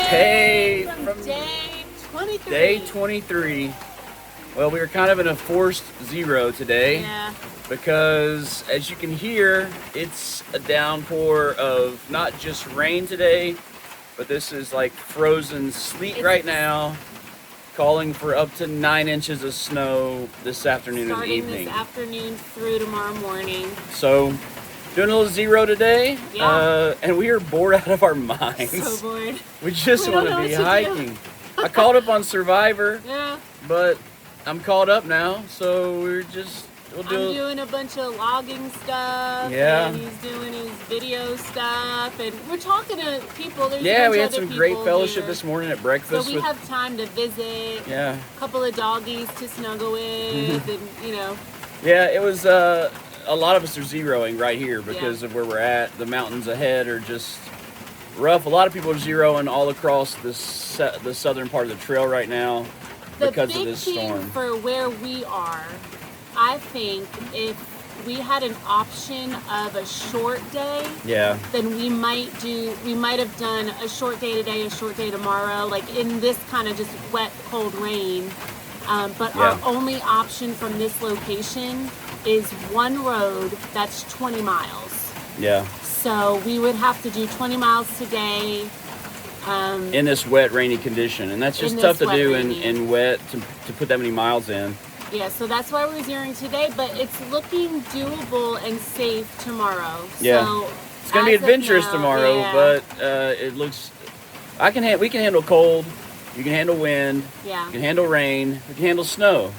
Hey, from day 23. Well, we were kind of in a forced zero today. Yeah. Because, as you can hear, it's a downpour of not just rain today, but this is like frozen sleet right now, calling for up to 9 inches of snow this afternoon and evening. Starting this afternoon through tomorrow morning. So, doing a little zero today, Yeah. and we are bored out of our minds. So bored. We just want to be hiking. I called up on Survivor, Yeah. but I'm caught up now, so we'll I'm doing a bunch of logging stuff. Yeah. And he's doing his video stuff. And we're talking to people. There's we had some great fellowship this morning at breakfast. So we have time to visit. Yeah. A couple of doggies to snuggle with. And, you know. Yeah, it was, a lot of us are zeroing right here because of where we're at. The mountains ahead are just rough. A lot of people are zeroing all across the southern part of the trail right now because of this storm. The big thing for where we are, I think if we had an option of a short day, then we might have done a short day today, a short day tomorrow, like in this kind of just wet, cold rain. But our only option from this location is one road that's 20 miles. Yeah. So we would have to do 20 miles today. In this wet, rainy condition. And that's just tough to do in wet, to put that many miles in. Yeah, so that's why we're zeroing today, but it's looking doable and safe tomorrow. Yeah. So it's going to be adventurous tomorrow, but it looks... we can handle cold, you can handle wind, you can handle rain, we can handle snow.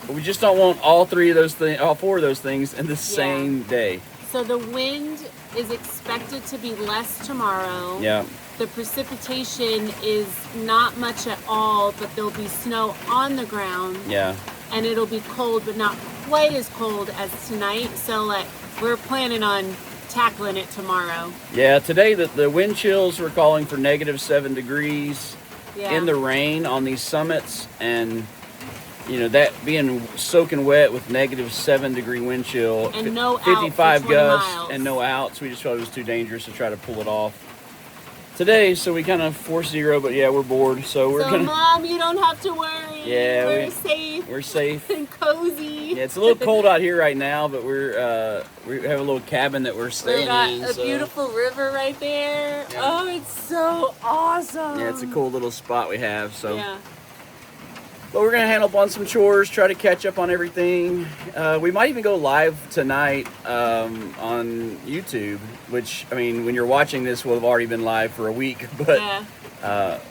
But we just don't want all four of those things in the same day. So the wind is expected to be less tomorrow. Yeah. The precipitation is not much at all, but there'll be snow on the ground. Yeah. And it'll be cold, but not quite as cold as tonight. So like we're planning on tackling it tomorrow. Yeah, today the wind chills were calling for -7 degrees in the rain on these summits, and you know that being soaking wet with -7 degree wind chill and no 55 gusts miles. and no outs. We just felt it was too dangerous to try to pull it off today, so we kind of forced zero, but we're bored, so we're gonna... Mom, you don't have to worry. Yeah, we're safe. We're safe. And cozy. Yeah, it's a little cold out here right now, but we have a little cabin that we're staying in. We got a beautiful river right there. Yeah. Oh, it's so awesome. Yeah, it's a cool little spot we have, so... Yeah. But we're going to handle up on some chores, try to catch up on everything. We might even go live tonight on YouTube, which, I mean, when you're watching this, we'll have already been live for a week. But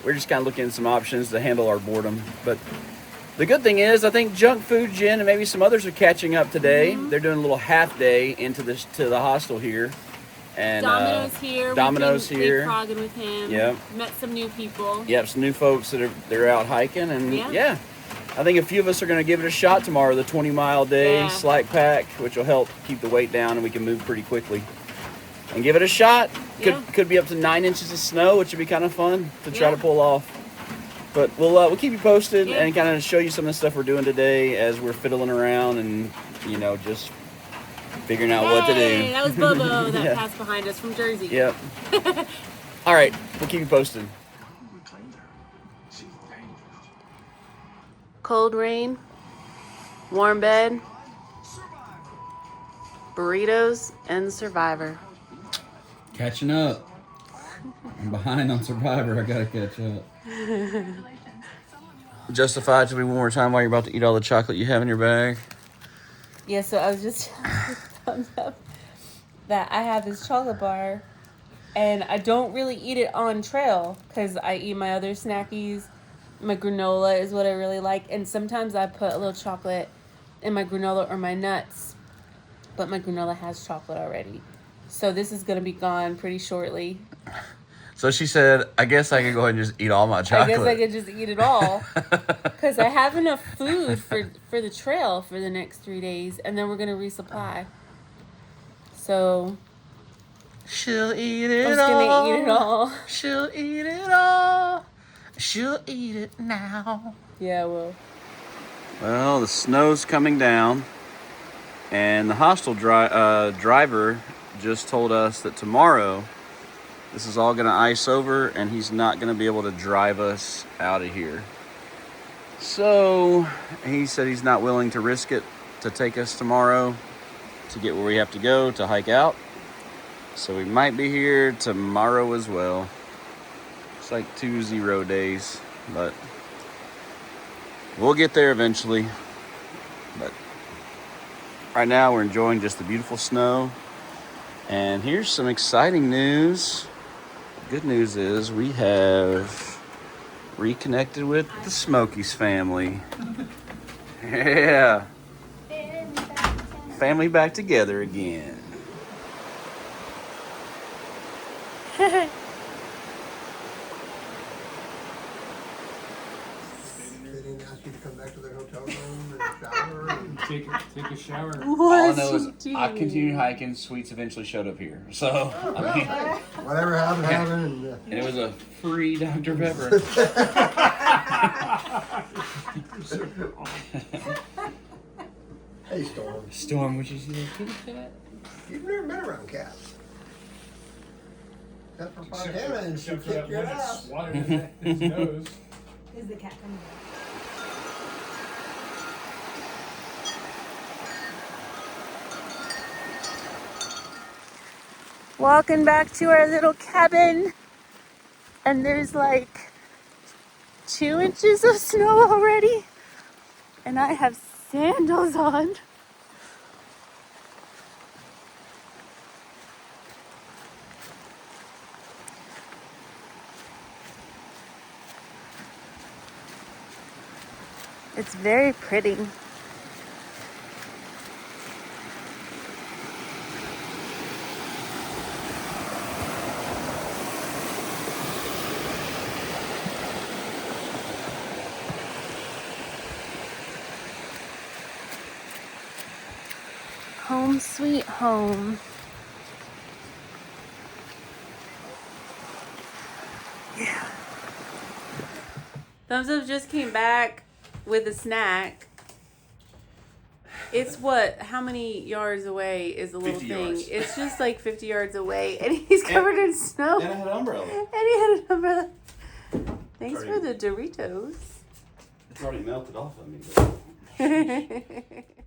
we're just kind of looking at some options to handle our boredom. But the good thing is, I think Junk Food Jen and maybe some others are catching up today. Mm-hmm. They're doing a little half day to the hostel here. And Domino's here. Domino's here. Big frogging with him. Yep. Met some new people. Yep, some new folks they're out hiking, and I think a few of us are going to give it a shot tomorrow, the 20-mile day slack pack, which will help keep the weight down and we can move pretty quickly. And give it a shot. Could be up to 9 inches of snow, which would be kind of fun to try to pull off. But we'll keep you posted and kind of show you some of the stuff we're doing today as we're fiddling around and, just figuring out what to do. That was Bobo that passed behind us from Jersey. Yep. All right, we'll keep you posted. Cold rain, warm bed, burritos, and Survivor. Catching up. I'm behind on Survivor. I gotta catch up. Justify it to me one more time while you're about to eat all the chocolate you have in your bag. Yeah, so I was just found out that I have this chocolate bar, and I don't really eat it on trail because I eat my other snackies. My granola is what I really like, and sometimes I put a little chocolate in my granola or my nuts, but my granola has chocolate already. So this is going to be gone pretty shortly. So she said, I guess I could go ahead and just eat all my chocolate. I guess I could just eat it all because I have enough food for the trail for the next 3 days, and then we're going to resupply. So she'll eat it all. I'm just going to eat it all. She'll eat it all. She'll eat it now. Yeah, I will. Well, the snow's coming down, And the Hostel driver just told us that tomorrow this is all going to ice over and he's not going to be able to drive us out of here. So he said he's not willing to risk it to take us tomorrow to get where we have to go to hike out. So we might be here tomorrow as well. It's like 2 0 days, but we'll get there eventually. But right now we're enjoying just the beautiful snow. And here's some exciting news. Good news is we have reconnected with the Smokies family. Yeah. Family back together again. Ask you to come back to the hotel room and shower and Take a shower. All I know is I continued hiking. Sweets eventually showed up here. So, I mean, whatever happened. and it was a free Dr. Pepper. Hey, Storm. Storm, would you see that kitty cat? You've never been around cats. Except for Fontana, and she Except for that kicked your one that ass. swatted his nose. Is the cat coming back? Walking back to our little cabin, and there's like 2 inches of snow already, and I have sandals on. It's very pretty. Home sweet home. Yeah. Thumbs Up just came back with a snack. It's what? How many yards away is the little 50 thing? yards. It's just like 50 yards away, and he's covered in snow. And I had an umbrella. And he had an umbrella. Thanks Sorry. for the Doritos. It's already melted off of me. But